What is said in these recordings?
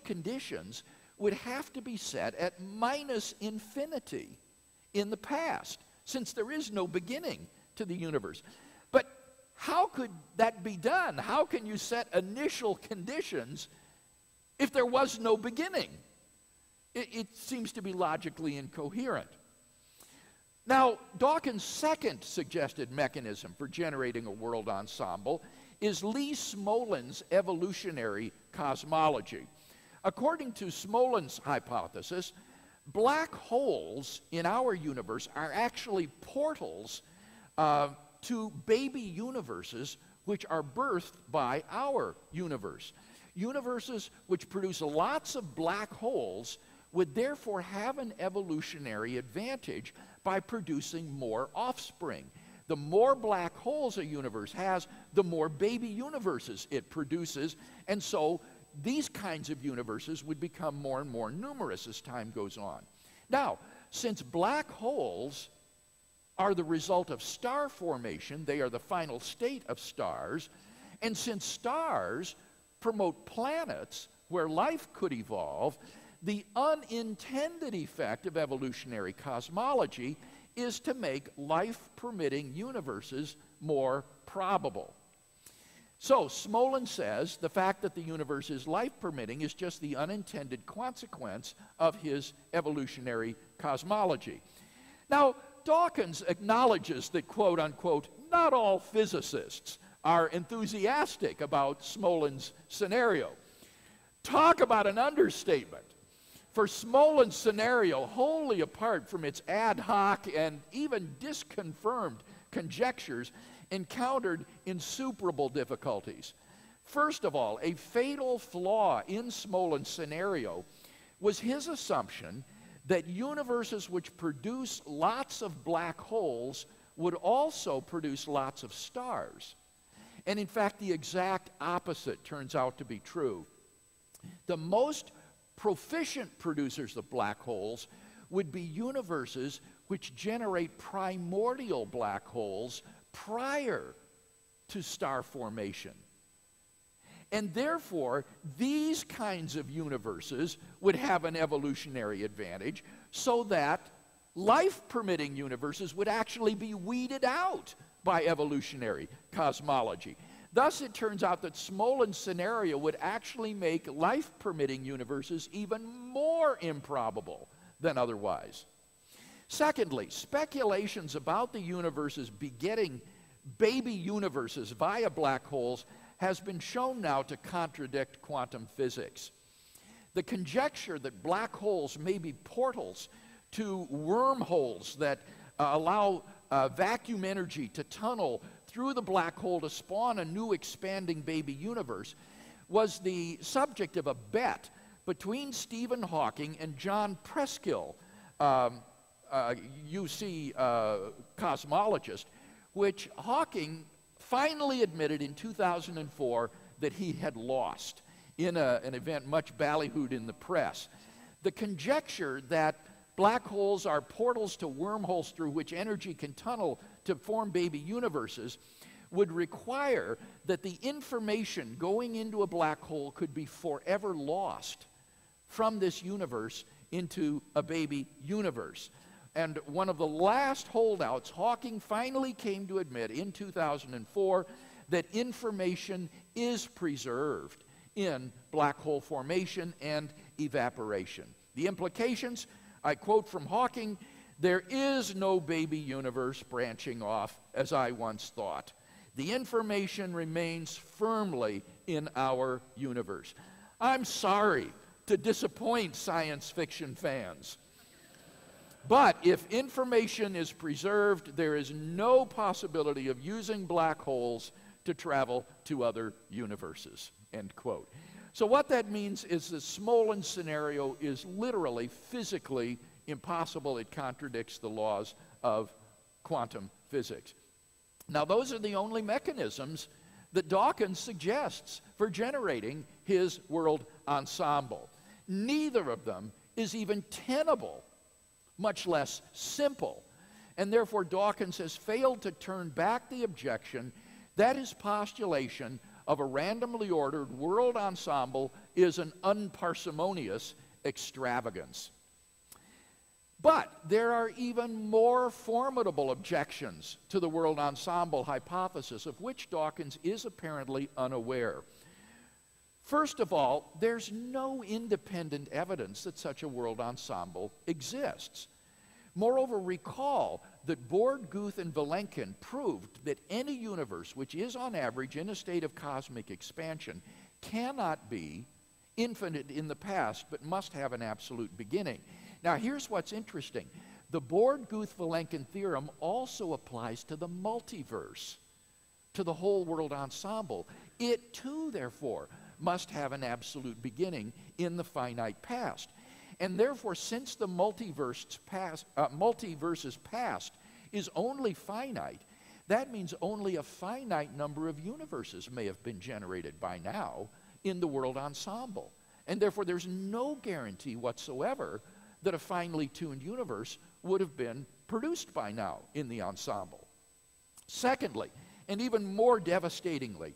conditions would have to be set at minus infinity in the past, since there is no beginning to the universe. But how could that be done? How can you set initial conditions if there was no beginning? It seems to be logically incoherent. Now, Dawkins' second suggested mechanism for generating a world ensemble is Lee Smolin's evolutionary cosmology. According to Smolin's hypothesis, black holes in our universe are actually portals to baby universes which are birthed by our universe. Universes which produce lots of black holes would therefore have an evolutionary advantage by producing more offspring. The more black holes a universe has, the more baby universes it produces, and so these kinds of universes would become more and more numerous as time goes on. Now, since black holes are the result of star formation, they are the final state of stars, and since stars promote planets where life could evolve, the unintended effect of evolutionary cosmology is to make life-permitting universes more probable. So, Smolin says the fact that the universe is life-permitting is just the unintended consequence of his evolutionary cosmology. Now, Dawkins acknowledges that, quote unquote, not all physicists are enthusiastic about Smolin's scenario. Talk about an understatement. For Smolin's scenario, wholly apart from its ad hoc and even disconfirmed conjectures, encountered insuperable difficulties. First of all, a fatal flaw in Smolin's scenario was his assumption that universes which produce lots of black holes would also produce lots of stars. And in fact, the exact opposite turns out to be true. The most proficient producers of black holes would be universes which generate primordial black holes prior to star formation. And therefore, these kinds of universes would have an evolutionary advantage, so that life-permitting universes would actually be weeded out by evolutionary cosmology. Thus, it turns out that Smolin's scenario would actually make life-permitting universes even more improbable than otherwise. Secondly, speculations about the universes begetting baby universes via black holes has been shown now to contradict quantum physics. The conjecture that black holes may be portals to wormholes that allow vacuum energy to tunnel through the black hole to spawn a new expanding baby universe was the subject of a bet between Stephen Hawking and John Preskill, UC cosmologist, which Hawking finally admitted in 2004 that he had lost in an event much ballyhooed in the press. The conjecture that black holes are portals to wormholes through which energy can tunnel to form baby universes would require that the information going into a black hole could be forever lost from this universe into a baby universe. And one of the last holdouts, Hawking finally came to admit in 2004 that information is preserved in black hole formation and evaporation. The implications, I quote from Hawking, "There is no baby universe branching off as I once thought. The information remains firmly in our universe." I'm sorry to disappoint science fiction fans, but if information is preserved, there is no possibility of using black holes to travel to other universes, end quote. So what that means is the Smolin scenario is literally physically impossible. It contradicts the laws of quantum physics. Now, those are the only mechanisms that Dawkins suggests for generating his world ensemble. Neither of them is even tenable, much less simple. And therefore, Dawkins has failed to turn back the objection that his postulation of a randomly ordered world ensemble is an unparsimonious extravagance. But there are even more formidable objections to the world ensemble hypothesis, of which Dawkins is apparently unaware. First of all, there's no independent evidence that such a world ensemble exists. Moreover, recall that Borde, Guth, and Vilenkin proved that any universe which is on average in a state of cosmic expansion cannot be infinite in the past, but must have an absolute beginning. Now, here's what's interesting. The Borde, Guth, Vilenkin theorem also applies to the multiverse, to the whole world ensemble. It, too, therefore, must have an absolute beginning in the finite past. And therefore, since the multiverse's past is only finite, that means only a finite number of universes may have been generated by now in the world ensemble. And therefore, there's no guarantee whatsoever that a finely tuned universe would have been produced by now in the ensemble. Secondly, and even more devastatingly,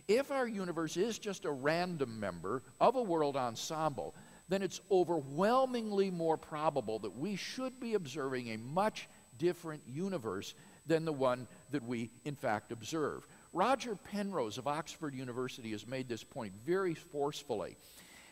if our universe is just a random member of a world ensemble, then it's overwhelmingly more probable that we should be observing a much different universe than the one that we in fact observe. Roger Penrose of Oxford University has made this point very forcefully.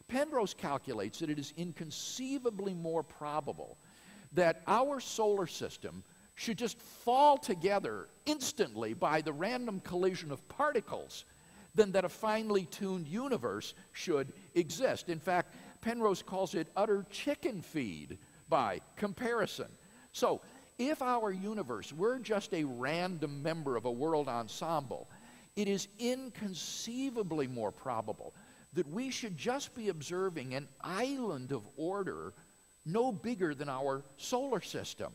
Penrose calculates that it is inconceivably more probable that our solar system should just fall together instantly by the random collision of particles than that a finely tuned universe should exist. In fact, Penrose calls it utter chicken feed by comparison. So, if our universe were just a random member of a world ensemble, it is inconceivably more probable that we should just be observing an island of order no bigger than our solar system.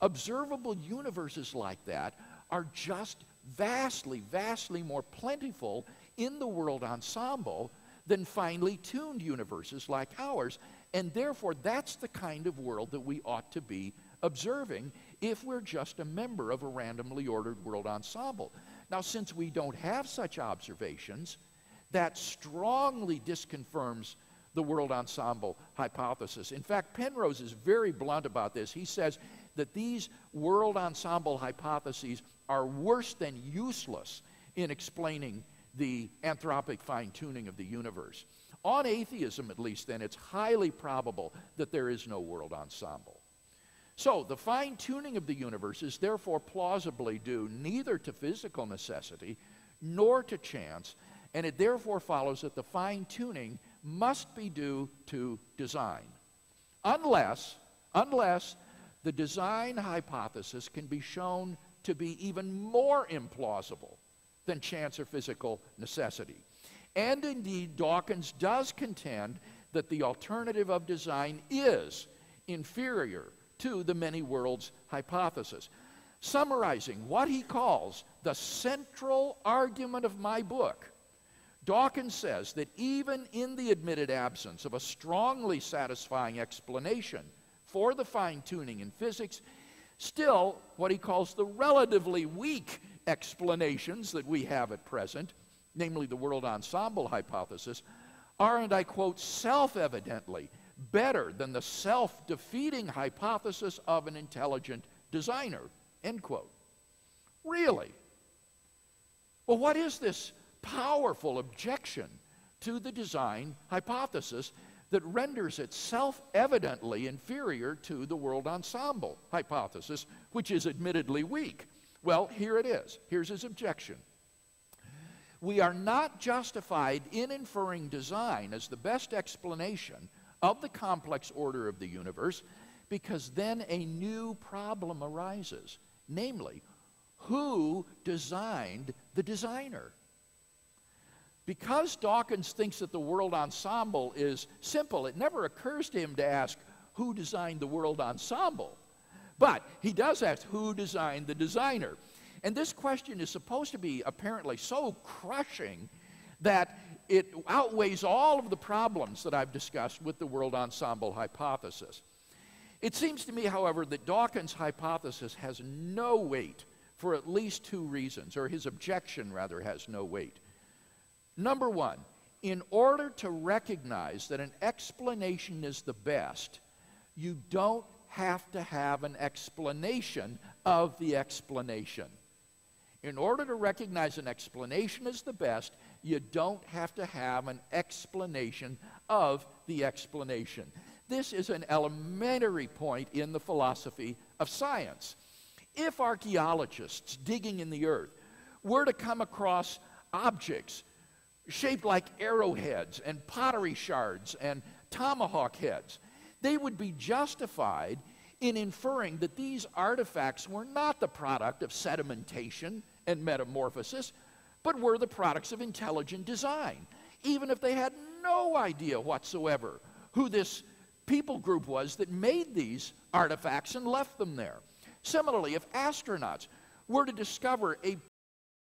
Observable universes like that are just vastly, vastly more plentiful in the world ensemble than finely tuned universes like ours, and therefore that's the kind of world that we ought to be observing if we're just a member of a randomly ordered world ensemble. Now, since we don't have such observations, that strongly disconfirms the world ensemble hypothesis. In fact, Penrose is very blunt about this. He says that these world ensemble hypotheses are worse than useless in explaining the anthropic fine-tuning of the universe. On atheism, at least, then, it's highly probable that there is no world ensemble. So, the fine-tuning of the universe is therefore plausibly due neither to physical necessity nor to chance, and it therefore follows that the fine-tuning must be due to design, unless the design hypothesis can be shown to be even more implausible than chance or physical necessity. And indeed, Dawkins does contend that the alternative of design is inferior to the many worlds hypothesis. Summarizing what he calls the central argument of my book, Dawkins says that even in the admitted absence of a strongly satisfying explanation for the fine-tuning in physics, still what he calls the relatively weak explanations that we have at present, namely the world ensemble hypothesis, are, and I quote, self-evidently better than the self-defeating hypothesis of an intelligent designer, end quote. Really? Well, what is this powerful objection to the design hypothesis that renders it self-evidently inferior to the world ensemble hypothesis, which is admittedly weak? Well, here it is. Here's his objection. We are not justified in inferring design as the best explanation of the complex order of the universe, because then a new problem arises, namely, who designed the designer? Because Dawkins thinks that the world ensemble is simple, it never occurs to him to ask who designed the world ensemble. But he does ask who designed the designer. And this question is supposed to be apparently so crushing that it outweighs all of the problems that I've discussed with the world ensemble hypothesis. It seems to me, however, that Dawkins' hypothesis has no weight for at least two reasons, or his objection, rather, has no weight. Number one, in order to recognize that an explanation is the best, you don't have to have an explanation of the explanation. In order to recognize an explanation is the best, you don't have to have an explanation of the explanation. This is an elementary point in the philosophy of science. If archaeologists digging in the earth were to come across objects shaped like arrowheads and pottery shards and tomahawk heads, they would be justified in inferring that these artifacts were not the product of sedimentation and metamorphosis, but were the products of intelligent design, even if they had no idea whatsoever who this people group was that made these artifacts and left them there. Similarly, if astronauts were to discover a